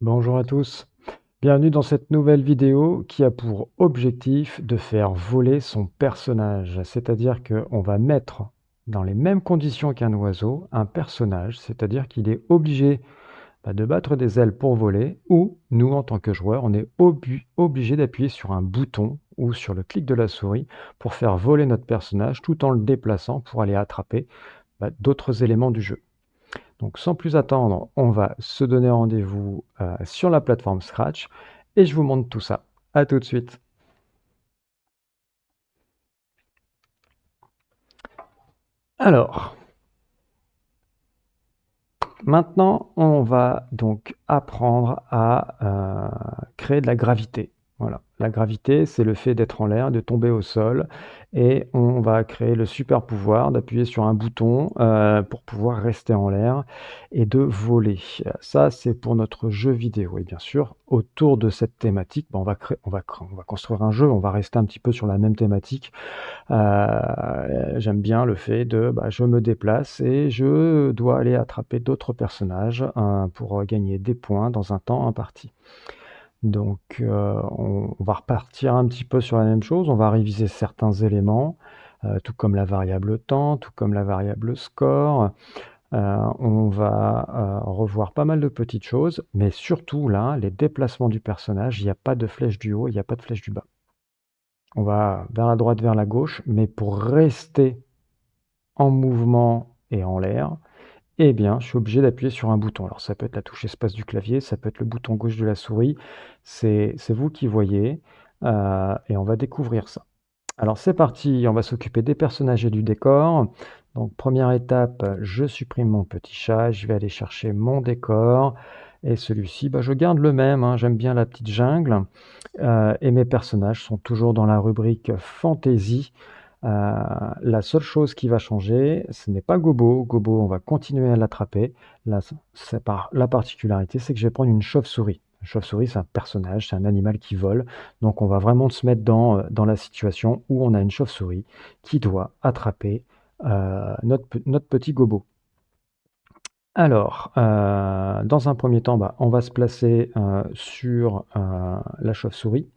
Bonjour à tous, bienvenue dans cette nouvelle vidéo qui a pour objectif de faire voler son personnage. C'est-à-dire qu'on va mettre dans les mêmes conditions qu'un oiseau un personnage, c'est-à-dire qu'il est obligé de battre des ailes pour voler ou nous en tant que joueurs on est obligé d'appuyer sur un bouton ou sur le clic de la souris pour faire voler notre personnage tout en le déplaçant pour aller attraper d'autres éléments du jeu. Donc sans plus attendre, on va se donner rendez-vous sur la plateforme Scratch et je vous montre tout ça. À tout de suite. Alors, maintenant, on va donc apprendre à créer de la gravité. Voilà, la gravité, c'est le fait d'être en l'air, de tomber au sol et on va créer le super pouvoir d'appuyer sur un bouton, pour pouvoir rester en l'air et de voler. Ça, c'est pour notre jeu vidéo et bien sûr, autour de cette thématique, on va construire un jeu, on va rester un petit peu sur la même thématique. J'aime bien le fait de, je me déplace et je dois aller attraper d'autres personnages, pour gagner des points dans un temps imparti. Donc, on va repartir un petit peu sur la même chose, on va réviser certains éléments, tout comme la variable temps, tout comme la variable score. On va, revoir pas mal de petites choses, mais surtout là, les déplacements du personnage, il y a pas de flèche du haut, il y a pas de flèche du bas. On va vers la droite, vers la gauche, mais pour rester en mouvement et en l'air, eh bien, je suis obligé d'appuyer sur un bouton. Alors ça peut être la touche espace du clavier, ça peut être le bouton gauche de la souris, c'est vous qui voyez, et on va découvrir ça. Alors c'est parti, on va s'occuper des personnages et du décor. Donc première étape, je supprime mon petit chat, je vais aller chercher mon décor et celui-ci, je garde le même, hein, j'aime bien la petite jungle, et mes personnages sont toujours dans la rubrique fantasy. La seule chose qui va changer, ce n'est pas Gobo. Gobo, on va continuer à l'attraper. Là, la particularité, c'est que je vais prendre une chauve-souris. Une chauve-souris, c'est un personnage, c'est un animal qui vole. Donc, on va vraiment se mettre dans la situation où on a une chauve-souris qui doit attraper notre petit Gobo. Alors, dans un premier temps, on va se placer sur la chauve-souris.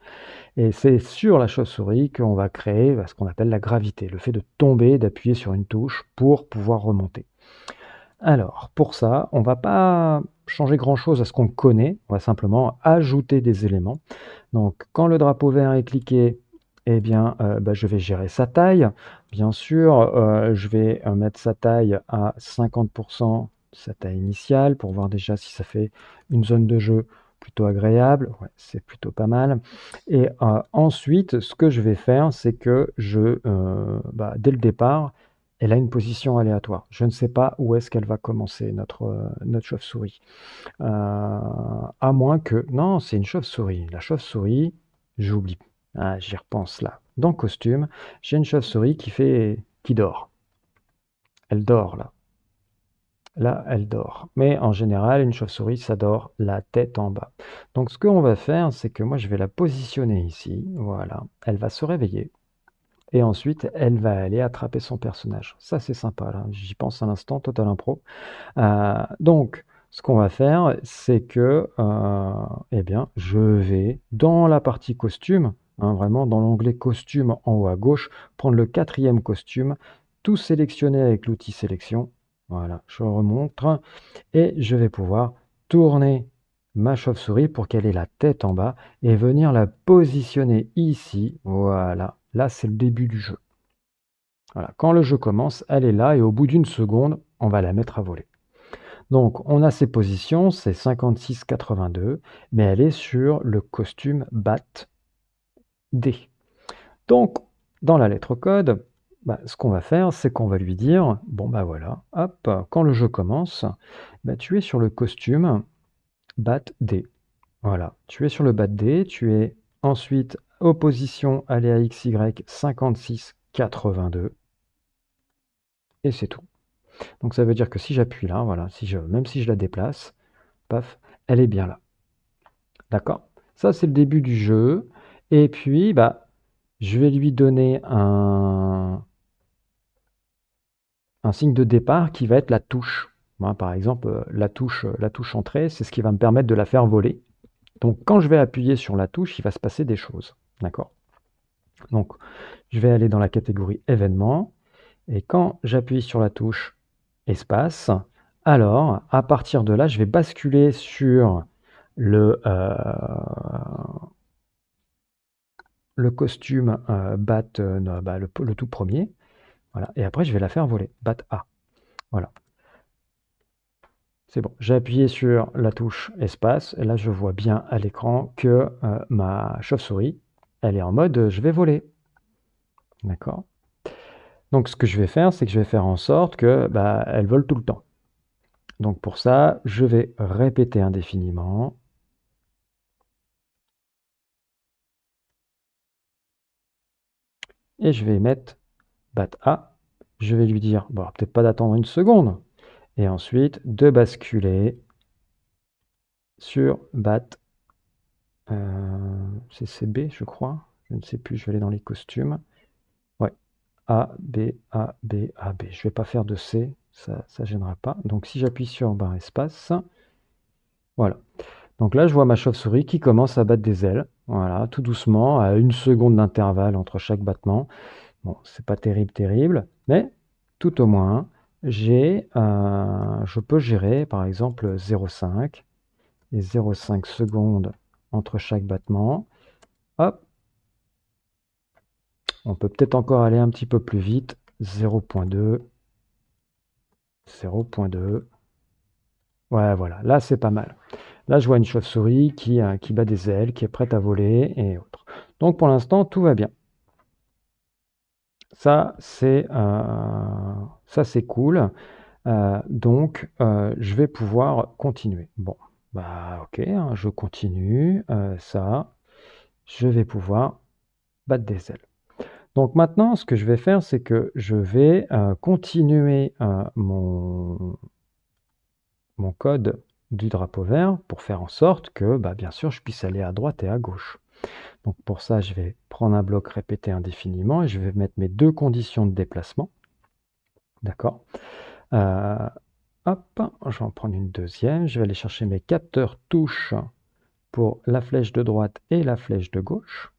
Et c'est sur la chauve-souris qu'on va créer ce qu'on appelle la gravité, le fait de tomber, d'appuyer sur une touche pour pouvoir remonter. Alors, pour ça, on va pas changer grand-chose à ce qu'on connaît, on va simplement ajouter des éléments. Donc, quand le drapeau vert est cliqué, eh bien, je vais gérer sa taille. Bien sûr, je vais mettre sa taille à 50%, sa taille initiale, pour voir déjà si ça fait une zone de jeu plutôt agréable. Ouais, c'est plutôt pas mal. Et ensuite, ce que je vais faire, c'est que dès le départ, elle a une position aléatoire. Je ne sais pas où est-ce qu'elle va commencer, notre chauve-souris. À moins que non, c'est une chauve-souris. La chauve-souris, j'oublie. Ah, j'y repense là. Dans Costume, j'ai une chauve-souris qui dort. Elle dort là. Là, elle dort. Mais en général, une chauve-souris, ça dort la tête en bas. Donc ce qu'on va faire, c'est que moi, je vais la positionner ici. Voilà. Elle va se réveiller. Et ensuite, elle va aller attraper son personnage. Ça, c'est sympa, là. J'y pense à l'instant, total impro. Donc, ce qu'on va faire, c'est que, eh bien, je vais dans la partie costume, hein, vraiment dans l'onglet costume en haut à gauche, prendre le 4e costume, tout sélectionner avec l'outil sélection. Voilà, je remonte et je vais pouvoir tourner ma chauve-souris pour qu'elle ait la tête en bas et venir la positionner ici. Voilà, là c'est le début du jeu. Voilà, quand le jeu commence, elle est là et au bout d'une seconde, on va la mettre à voler. Donc, on a ses positions, c'est 56-82, mais elle est sur le costume BAT D. Donc, dans la lettre code, ce qu'on va faire, c'est qu'on va lui dire, bon voilà, hop, quand le jeu commence, tu es sur le costume BAT D. Voilà, tu es sur le BAT D, tu es ensuite opposition aléa XY 56-82, et c'est tout. Donc ça veut dire que si j'appuie là, voilà, même si je la déplace, paf, elle est bien là. D'accord? Ça, c'est le début du jeu. Et puis, je vais lui donner un signe de départ qui va être la touche. Moi, par exemple, la touche entrée, c'est ce qui va me permettre de la faire voler. Donc quand je vais appuyer sur la touche, il va se passer des choses. D'accord? Donc je vais aller dans la catégorie événements et quand j'appuie sur la touche espace, alors à partir de là, je vais basculer sur le, le costume bat, bah, le tout premier. Voilà. Et après, je vais la faire voler. Bat A. Voilà. C'est bon. J'ai appuyé sur la touche espace et là, je vois bien à l'écran que ma chauve-souris, elle est en mode je vais voler. D'accord? Donc, ce que je vais faire, c'est que je vais faire en sorte que bah, elle vole tout le temps. Donc, pour ça, je vais répéter indéfiniment. Et je vais mettre bat A. Je vais lui dire, bon, peut-être pas d'attendre une seconde. Et ensuite, de basculer sur bat c'est CB, je crois. Je ne sais plus, je vais aller dans les costumes. Ouais, A, B, A, B, A, B. Je ne vais pas faire de C, ça ne gênera pas. Donc si j'appuie sur barre espace, voilà. Donc là, je vois ma chauve-souris qui commence à battre des ailes. Voilà, tout doucement, à 1 seconde d'intervalle entre chaque battement. Bon, c'est pas terrible, terrible, mais tout au moins, je peux gérer par exemple 0,5 et 0,5 secondes entre chaque battement. Hop, on peut peut-être encore aller un petit peu plus vite. 0,2, 0,2. Ouais, voilà, là c'est pas mal. Là, je vois une chauve-souris qui bat des ailes, qui est prête à voler et autres. Donc pour l'instant, tout va bien. Ça, c'est cool. Donc, je vais pouvoir continuer. Bon, bah ok, hein, je continue. Ça, je vais pouvoir battre des ailes. Donc maintenant, ce que je vais faire, c'est que je vais continuer mon code du drapeau vert pour faire en sorte que, bah, bien sûr, je puisse aller à droite et à gauche. Donc pour ça, je vais prendre un bloc répété indéfiniment et je vais mettre mes deux conditions de déplacement. D'accord? Euh, Hop, je vais en prendre une deuxième. Je vais aller chercher mes capteurs touches pour la flèche de droite et la flèche de gauche.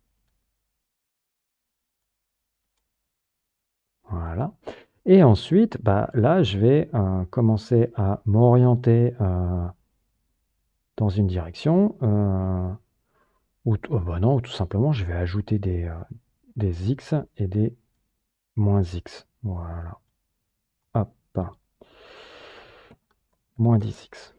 Voilà. Et ensuite, bah, là, je vais commencer à m'orienter dans une direction. Bah non, ou tout simplement, je vais ajouter des X et des moins X. Voilà. Hop. Moins 10X.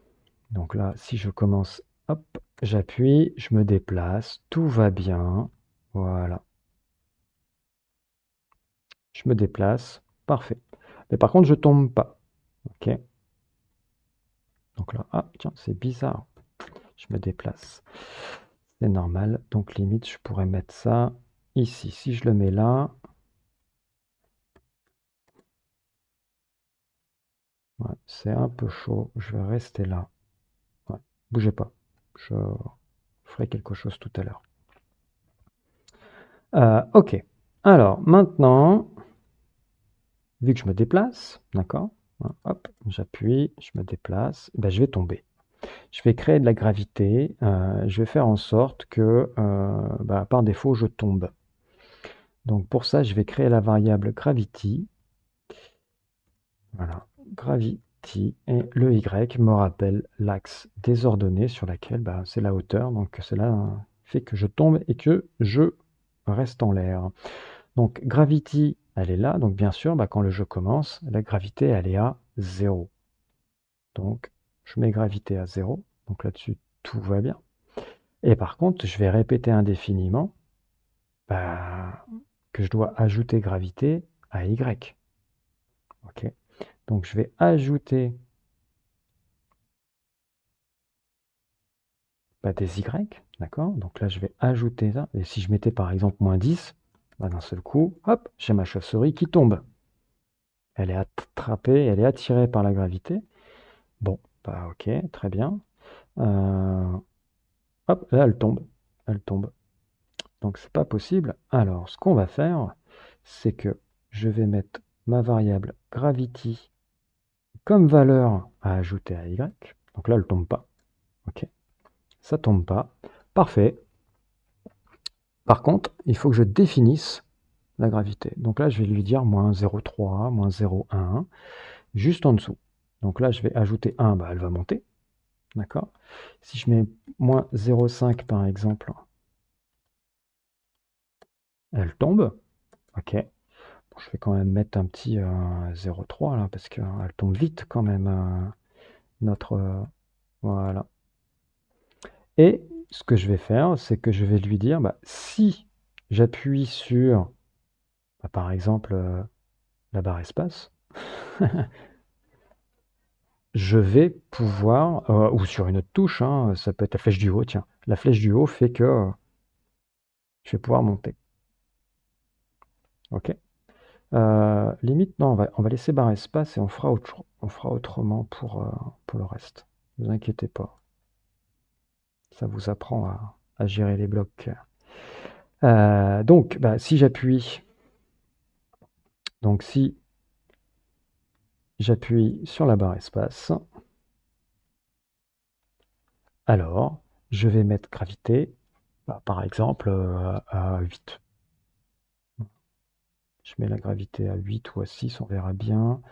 Donc là, si je commence, hop, j'appuie, je me déplace, tout va bien. Voilà. Je me déplace, parfait. Mais par contre, je tombe pas. Ok. Donc là, ah, tiens, c'est bizarre. Je me déplace. C'est normal. Donc limite, je pourrais mettre ça ici. Si je le mets là, ouais, c'est un peu chaud. Je vais rester là. Ouais, bougez pas. Je ferai quelque chose tout à l'heure. Ok. Alors, maintenant, vu que je me déplace, d'accord? Hein, hop, j'appuie, je me déplace, ben, je vais tomber. Je vais créer de la gravité, je vais faire en sorte que, bah, par défaut, je tombe. Donc pour ça, je vais créer la variable gravity. Voilà, gravity, et le y me rappelle l'axe des ordonnées sur laquelle, bah, c'est la hauteur, donc cela fait que je tombe et que je reste en l'air. Donc gravity, elle est là, donc bien sûr, bah, quand le jeu commence, la gravité, elle est à 0. Donc je mets gravité à 0, donc là-dessus, tout va bien. Et par contre, je vais répéter indéfiniment bah, que je dois ajouter gravité à y. Ok. Donc je vais ajouter bah, des y, d'accord? Donc là, je vais ajouter ça. Et si je mettais par exemple moins 10, bah, d'un seul coup, hop, j'ai ma chauve-souris qui tombe. Elle est attrapée, elle est attirée par la gravité. Bon, bah ok, très bien. Euh, hop, là, elle tombe. Elle tombe. Donc c'est pas possible. Alors, ce qu'on va faire, c'est que je vais mettre ma variable gravity comme valeur à ajouter à y. Donc là, elle ne tombe pas. Ok, ça tombe pas. Parfait. Par contre, il faut que je définisse la gravité. Donc là, je vais lui dire moins 0,3, moins 0,1, juste en dessous. Donc là, je vais ajouter 1, bah, elle va monter. D'accord. Si je mets moins 0,5 par exemple, elle tombe. Ok. Bon, je vais quand même mettre un petit 0,3 là, parce qu'elle tombe vite quand même, notre... voilà. Et ce que je vais faire, c'est que je vais lui dire, bah, si j'appuie sur, bah, par exemple, la barre espace, je vais pouvoir, ou sur une autre touche, hein, ça peut être la flèche du haut, tiens. La flèche du haut fait que je vais pouvoir monter. Ok. Limite, non, on va laisser barre espace et on fera autrement pour le reste. Ne vous inquiétez pas. Ça vous apprend à gérer les blocs. Donc, bah, si j'appuie, si j'appuie sur la barre espace, alors je vais mettre gravité, bah, par exemple, à 8. Je mets la gravité à 8 ou à 6, on verra bien.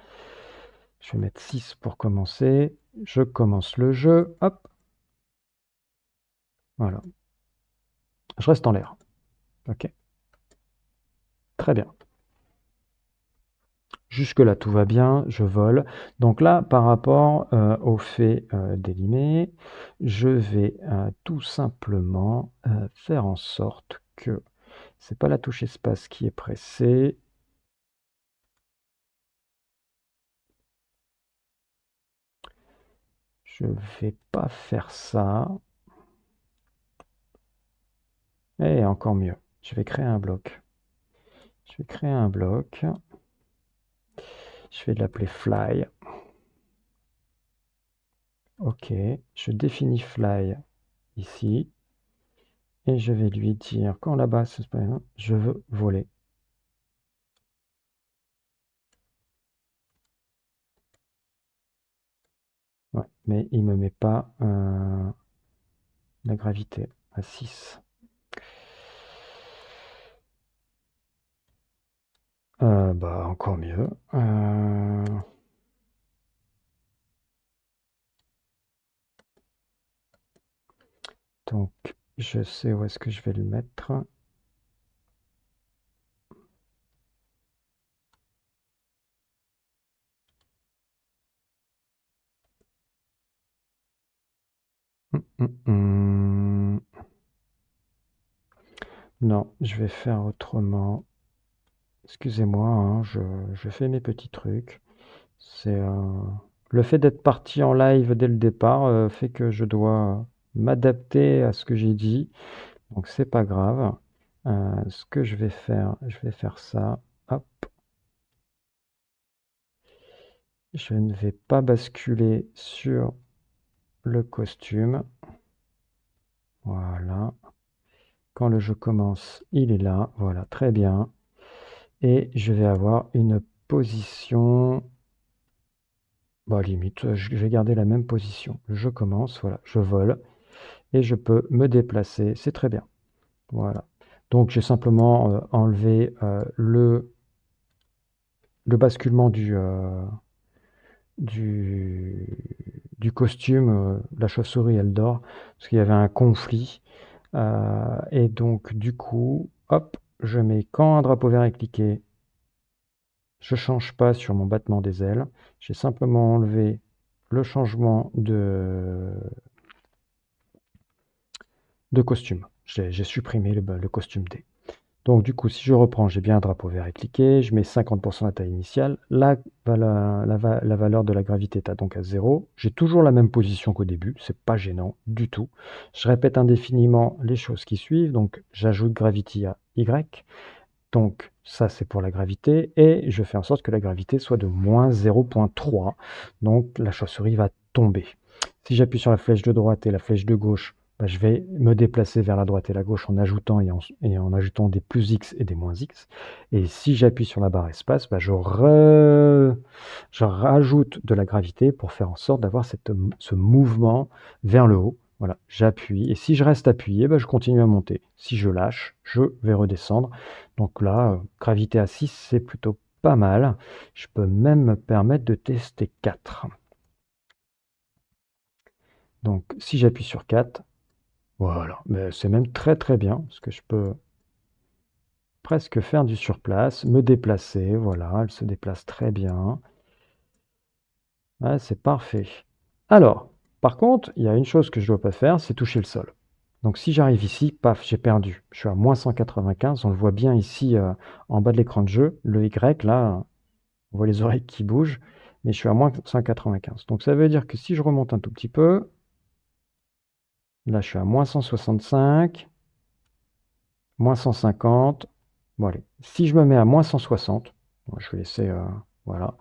Je vais mettre 6 pour commencer. Je commence le jeu. Hop. Voilà. Je reste en l'air. Ok. Très bien. Jusque-là, tout va bien. Je vole. Donc là, par rapport au fait d'éliminer, je vais tout simplement faire en sorte que c'est pas la touche espace qui est pressée. Je vais pas faire ça. Et encore mieux. Je vais créer un bloc. Je vais créer un bloc. Je vais l'appeler fly. Ok. Je définis fly ici. Et je vais lui dire, quand là-bas, je veux voler. Ouais, mais il me met pas la gravité à 6. Bah, encore mieux. Donc, je sais où est-ce que je vais le mettre. Non, je vais faire autrement. Excusez-moi, hein, je fais mes petits trucs. C'est le fait d'être parti en live dès le départ fait que je dois m'adapter à ce que j'ai dit. Donc c'est pas grave. Ce que je vais faire ça. Hop. Je ne vais pas basculer sur le costume. Voilà. Quand le jeu commence, il est là. Voilà, très bien. Et je vais avoir une position. Bah, limite, je vais garder la même position. Je commence, voilà, je vole et je peux me déplacer. C'est très bien. Voilà. Donc j'ai simplement enlevé le basculement du costume. La chauve-souris, elle dort parce qu'il y avait un conflit. Et donc du coup, hop, je mets quand un drapeau vert est cliqué, je change pas sur mon battement des ailes. J'ai simplement enlevé le changement de costume. J'ai supprimé le costume D. Donc du coup, si je reprends, j'ai bien un drapeau vert et cliqué, je mets 50% de la taille initiale, la valeur de la gravité est donc à 0. J'ai toujours la même position qu'au début, c'est pas gênant du tout. Je répète indéfiniment les choses qui suivent, donc j'ajoute gravity à Y, donc ça c'est pour la gravité, et je fais en sorte que la gravité soit de moins 0,3, donc la chauve-souris va tomber. Si j'appuie sur la flèche de droite et la flèche de gauche, bah, je vais me déplacer vers la droite et la gauche en ajoutant et en ajoutant des plus X et des moins X. Et si j'appuie sur la barre espace, bah, je rajoute de la gravité pour faire en sorte d'avoir ce mouvement vers le haut. Voilà, j'appuie. Et si je reste appuyé, bah, je continue à monter. Si je lâche, je vais redescendre. Donc là, gravité à 6, c'est plutôt pas mal. Je peux même me permettre de tester 4. Donc si j'appuie sur 4, voilà, mais c'est même très très bien, parce que je peux presque faire du surplace, me déplacer, voilà, elle se déplace très bien. Ouais, c'est parfait. Alors, par contre, il y a une chose que je dois pas faire, c'est toucher le sol. Donc si j'arrive ici, paf, j'ai perdu. Je suis à moins 195, on le voit bien ici en bas de l'écran de jeu, le Y, là, on voit les oreilles qui bougent, mais je suis à moins 195. Donc ça veut dire que si je remonte un tout petit peu, là je suis à moins 165, moins 150. Bon, allez. Si je me mets à moins 160, bon, je vais laisser, voilà.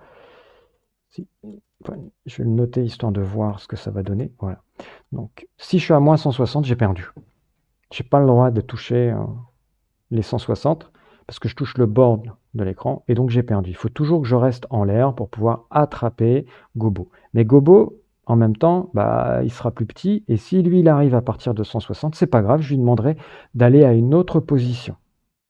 Enfin, je vais le noter histoire de voir ce que ça va donner. Voilà. Donc, si je suis à moins 160, j'ai perdu. Je n'ai pas le droit de toucher les 160 parce que je touche le bord de l'écran et donc j'ai perdu. Il faut toujours que je reste en l'air pour pouvoir attraper Gobo. Mais Gobo, en même temps, bah, il sera plus petit et si lui il arrive à partir de 160, c'est pas grave, je lui demanderai d'aller à une autre position.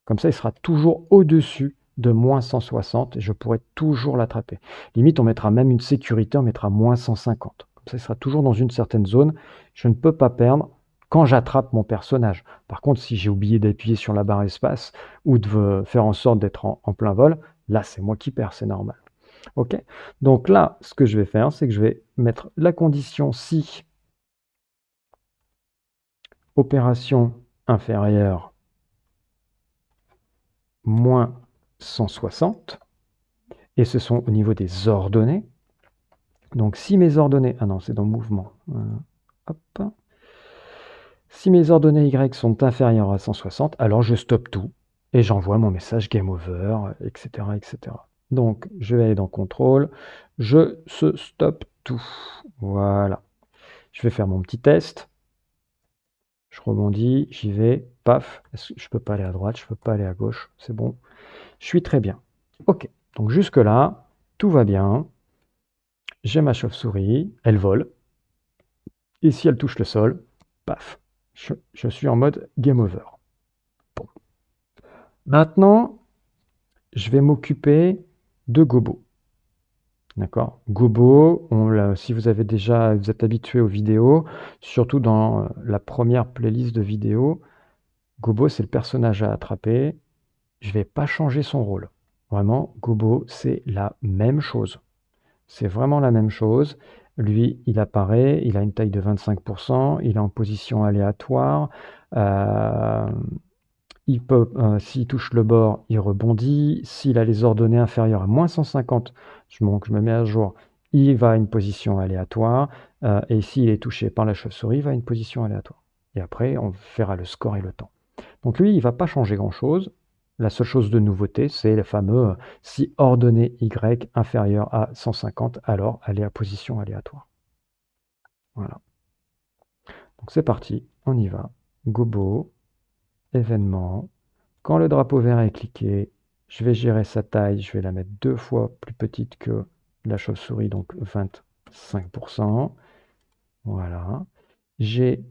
Comme ça, il sera toujours au-dessus de moins 160 et je pourrai toujours l'attraper. Limite, on mettra même une sécurité, on mettra moins 150. Comme ça, il sera toujours dans une certaine zone. Je ne peux pas perdre quand j'attrape mon personnage. Par contre, si j'ai oublié d'appuyer sur la barre espace ou de faire en sorte d'être en plein vol, là, c'est moi qui perds, c'est normal. OK? Donc là, ce que je vais faire, c'est que je vais mettre la condition si opération inférieure moins 160. Et ce sont au niveau des ordonnées. Donc si mes ordonnées... Ah non, c'est dans mouvement. Hop. Si mes ordonnées Y sont inférieures à 160, alors je stoppe tout et j'envoie mon message game over, etc., etc. Donc je vais aller dans contrôle, je stop tout. Voilà. Je vais faire mon petit test. Je rebondis, j'y vais, paf. Je peux pas aller à droite, je peux pas aller à gauche, c'est bon. Je suis très bien. Ok, donc jusque-là, tout va bien. J'ai ma chauve-souris, elle vole. Et si elle touche le sol, paf, je suis en mode game over. Bon. Maintenant, je vais m'occuper de Gobo. D'accord? Gobo, si vous êtes habitué aux vidéos, surtout dans la première playlist de vidéos, Gobo, c'est le personnage à attraper. Je ne vais pas changer son rôle. Vraiment, Gobo, c'est la même chose. C'est vraiment la même chose. Lui, il apparaît, il a une taille de 25%, il est en position aléatoire. S'il touche le bord, il rebondit. S'il a les ordonnées inférieures à moins 150, je me mets à jour, il va à une position aléatoire. Et s'il est touché par la chauve-souris, il va à une position aléatoire. Et après, on verra le score et le temps. Donc lui, il ne va pas changer grand-chose. La seule chose de nouveauté, c'est le fameux si ordonnée Y inférieure à 150, alors elle est à position aléatoire. Voilà. Donc c'est parti, on y va. Gobo, événement. Quand le drapeau vert est cliqué, je vais gérer sa taille. Je vais la mettre 2 fois plus petite que la chauve-souris, donc 25%. Voilà. J'ai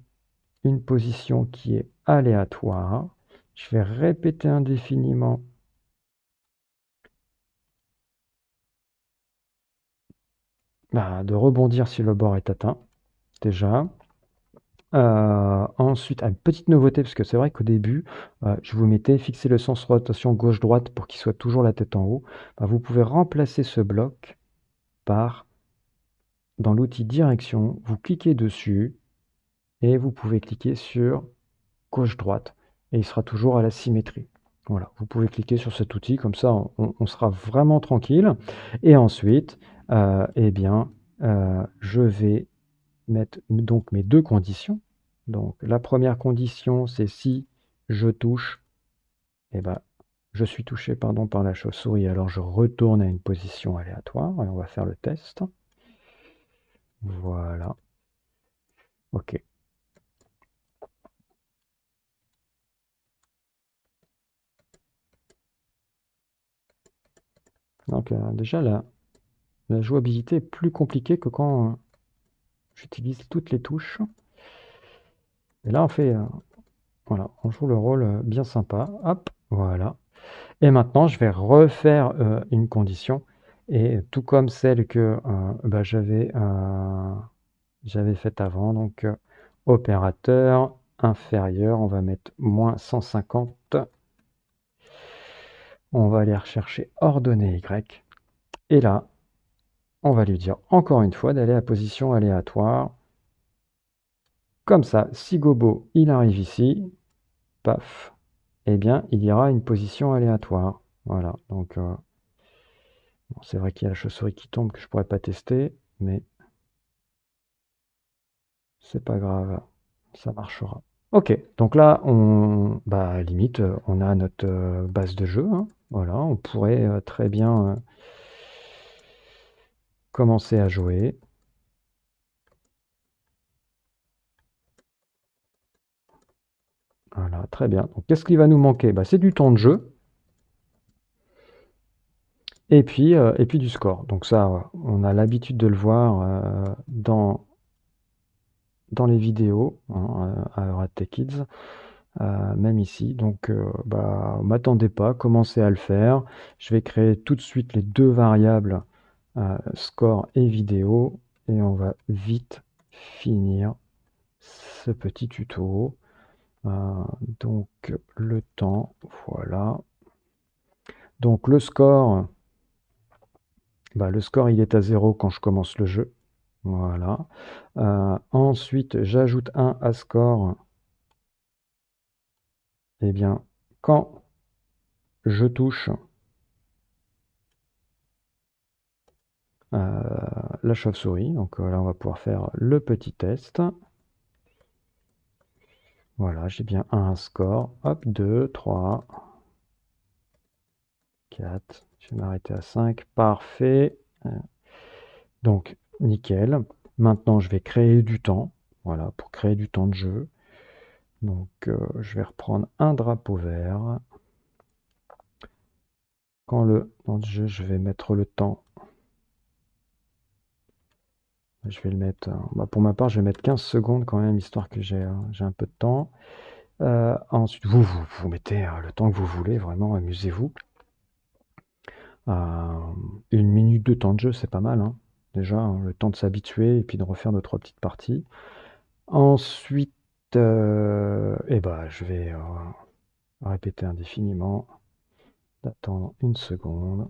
une position qui est aléatoire. Je vais répéter indéfiniment de rebondir si le bord est atteint, déjà. Ensuite, une petite nouveauté, parce que c'est vrai qu'au début, je vous mettais fixer le sens rotation gauche-droite pour qu'il soit toujours la tête en haut. Vous pouvez remplacer ce bloc par, dans l'outil direction, vous cliquez dessus et vous pouvez cliquer sur gauche-droite et il sera toujours à la symétrie. Voilà, vous pouvez cliquer sur cet outil, comme ça on sera vraiment tranquille. Et ensuite, eh bien, je vais mettre donc mes 2 conditions. Donc la première condition, c'est si je touche, eh ben, je suis touché pardon, par la chauve-souris, alors je retourne à une position aléatoire et on va faire le test. Voilà. OK. Donc déjà, la jouabilité est plus compliquée que quand j'utilise toutes les touches. Et là, voilà, on joue le rôle bien sympa. Hop, voilà. Et maintenant, je vais refaire une condition. Et tout comme celle que bah, j'avais faite avant. Donc, opérateur inférieur, on va mettre moins 150. On va aller rechercher ordonnée Y. Et là, on va lui dire encore une fois d'aller à position aléatoire. Comme ça, si Gobo il arrive ici, paf, eh bien, il ira à une position aléatoire. Voilà, donc bon, c'est vrai qu'il y a la chauve-souris qui tombe que je pourrais pas tester, mais c'est pas grave, ça marchera. Ok, donc là, bah, limite, on a notre base de jeu, hein. Voilà, on pourrait très bien commencer à jouer. Voilà, très bien. Donc, qu'est-ce qui va nous manquer? Bah, c'est du temps de jeu et puis du score. Donc ça, on a l'habitude de le voir dans les vidéos, hein, à Red Tech Kids, même ici. Donc, bah, m'attendez pas, commencez à le faire. Je vais créer tout de suite les deux variables score et vidéo et on va vite finir ce petit tuto. Donc, le temps, voilà. Donc, le score, il est à 0 quand je commence le jeu. Voilà. Ensuite, j'ajoute un à score. Eh bien, quand je touche la chauve-souris, donc là, on va pouvoir faire le petit test. Voilà, j'ai bien un score. Hop, 2, 3, 4. Je vais m'arrêter à 5. Parfait. Donc, nickel. Maintenant, je vais créer du temps. Voilà, pour créer du temps de jeu. Donc, je vais reprendre un drapeau vert. Dans le jeu, je vais mettre le temps. Je vais le mettre, bah, pour ma part, je vais mettre 15 secondes quand même, histoire que j'ai un peu de temps. Ensuite, vous mettez le temps que vous voulez, vraiment, amusez-vous. 1 minute de temps de jeu, c'est pas mal, hein. Déjà, hein, le temps de s'habituer et puis de refaire 2-3 petites parties. Ensuite, eh ben, je vais répéter indéfiniment, d'attendre 1 seconde,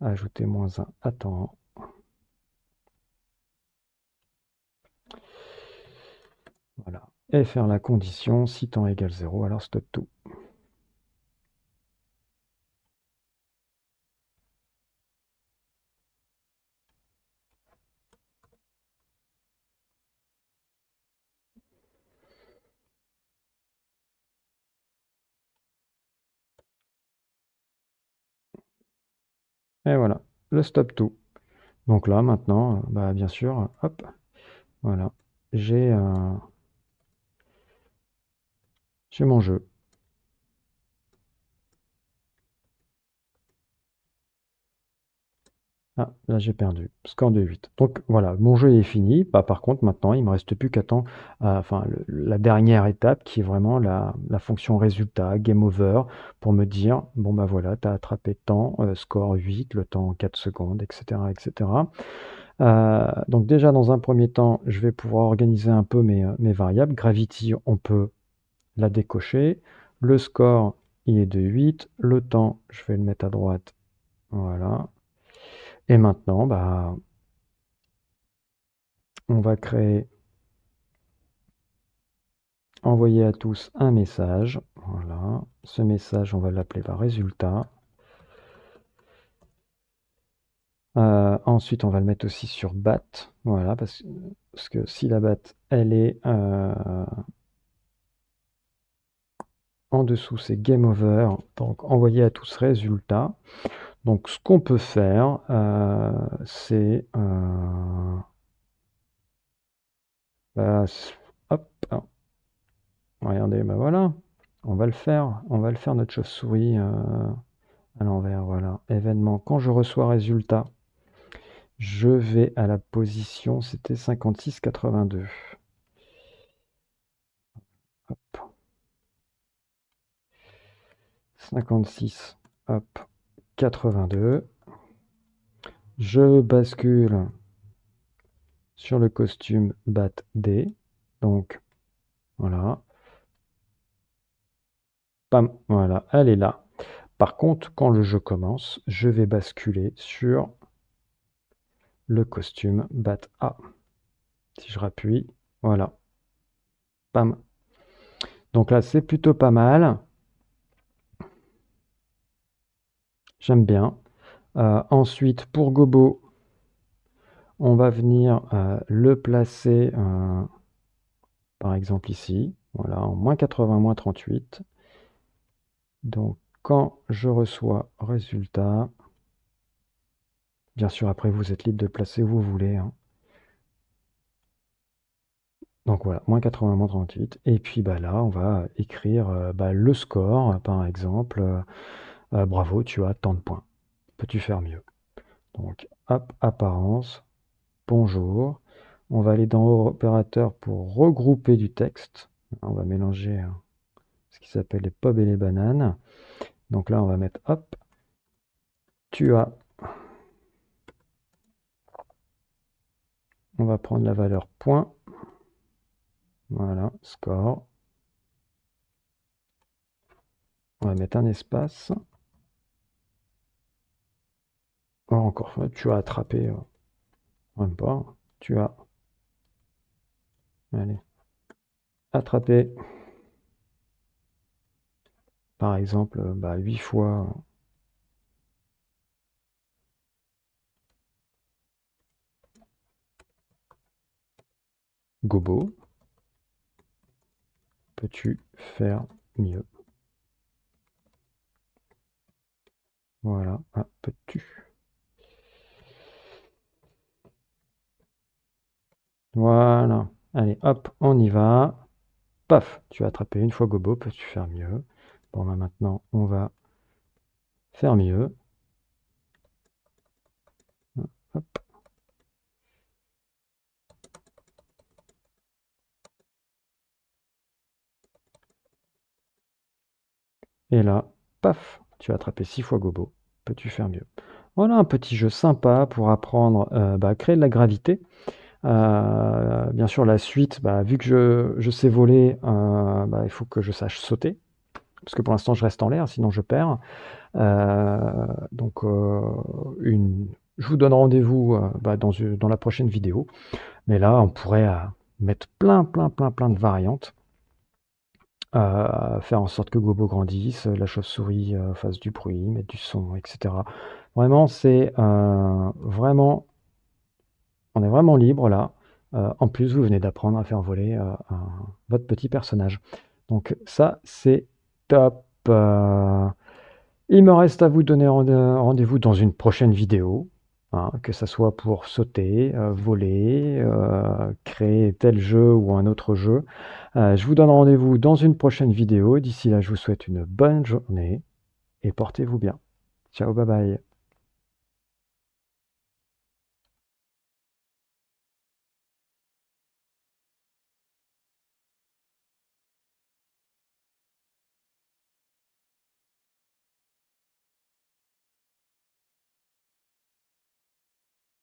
ajouter -1, attends. Voilà. Et faire la condition, si temps égale 0, alors stop tout. Et voilà, le stop tout. Donc là, maintenant, bah, bien sûr, hop, voilà, j'ai j'ai mon jeu. Ah, là j'ai perdu. Score de 8. Donc voilà, mon jeu est fini. Bah, par contre, maintenant, il me reste plus qu'à attendre enfin, la dernière étape qui est vraiment la fonction résultat, game over, pour me dire, bon bah voilà, tu as attrapé temps, score 8, le temps en 4 secondes, etc. etc. Donc déjà, dans un premier temps, je vais pouvoir organiser un peu mes variables. Gravity, on peut la décocher. Le score, il est de 8. Le temps, je vais le mettre à droite. Voilà. Et maintenant, bah, on va envoyer à tous un message. Voilà. Ce message, on va l'appeler résultat. Ensuite, on va le mettre aussi sur BAT. Voilà, parce que si la BAT, elle est en dessous, c'est game over. Donc, envoyer à tous résultat. Donc, ce qu'on peut faire, c'est bah, hop, hein. Regardez, bah voilà, on va le faire notre chauve-souris à l'envers, voilà. Événement, quand je reçois résultat, je vais à la position, c'était 56,82. Hop. 56, hop, 82. Je bascule sur le costume BAT D. Donc, voilà. Pam, voilà, elle est là. Par contre, quand le jeu commence, je vais basculer sur le costume BAT A. Si je rappuie, voilà. Pam. Donc là, c'est plutôt pas mal. J'aime bien. Ensuite, pour Gobo, on va venir le placer, par exemple ici. Voilà, en -80, -38. Donc, quand je reçois résultat, bien sûr, après, vous êtes libre de le placer où vous voulez, hein. Donc voilà, -80, -38. Et puis bah, là, on va écrire bah, le score, par exemple. Bravo, tu as tant de points. Peux-tu faire mieux? Donc, hop, apparence, bonjour. On va aller dans opérateur pour regrouper du texte. On va mélanger ce qui s'appelle les pommes et les bananes. Donc là, on va mettre, hop, tu as. On va prendre la valeur point. Voilà, score. On va mettre un espace. Oh, encore, tu as attrapé. Même pas. Tu as. Allez. Attrapé. Par exemple, bah, 8 fois. Gobo. Peux-tu faire mieux? Voilà. Ah, peux-tu. Voilà. Allez, hop, on y va. Paf, tu as attrapé une fois Gobo, peux-tu faire mieux? Bon, bah, maintenant, on va faire mieux. Hop. Et là, paf, tu as attrapé 6 fois Gobo, peux-tu faire mieux? Voilà un petit jeu sympa pour apprendre bah, à créer de la gravité. Bien sûr, la suite, bah, vu que je sais voler, bah, il faut que je sache sauter. Parce que pour l'instant, je reste en l'air, sinon je perds. Donc, je vous donne rendez-vous bah, dans la prochaine vidéo. Mais là, on pourrait mettre plein de variantes. Faire en sorte que Gobo grandisse, la chauve-souris fasse du bruit, mettre du son, etc. Vraiment, on est vraiment libre là. En plus, vous venez d'apprendre à faire voler votre petit personnage. Donc ça, c'est top. Il me reste à vous donner rendez-vous dans une prochaine vidéo, hein, que ça soit pour sauter, voler, créer tel jeu ou un autre jeu. Je vous donne rendez-vous dans une prochaine vidéo. D'ici là, je vous souhaite une bonne journée et portez-vous bien. Ciao, bye bye.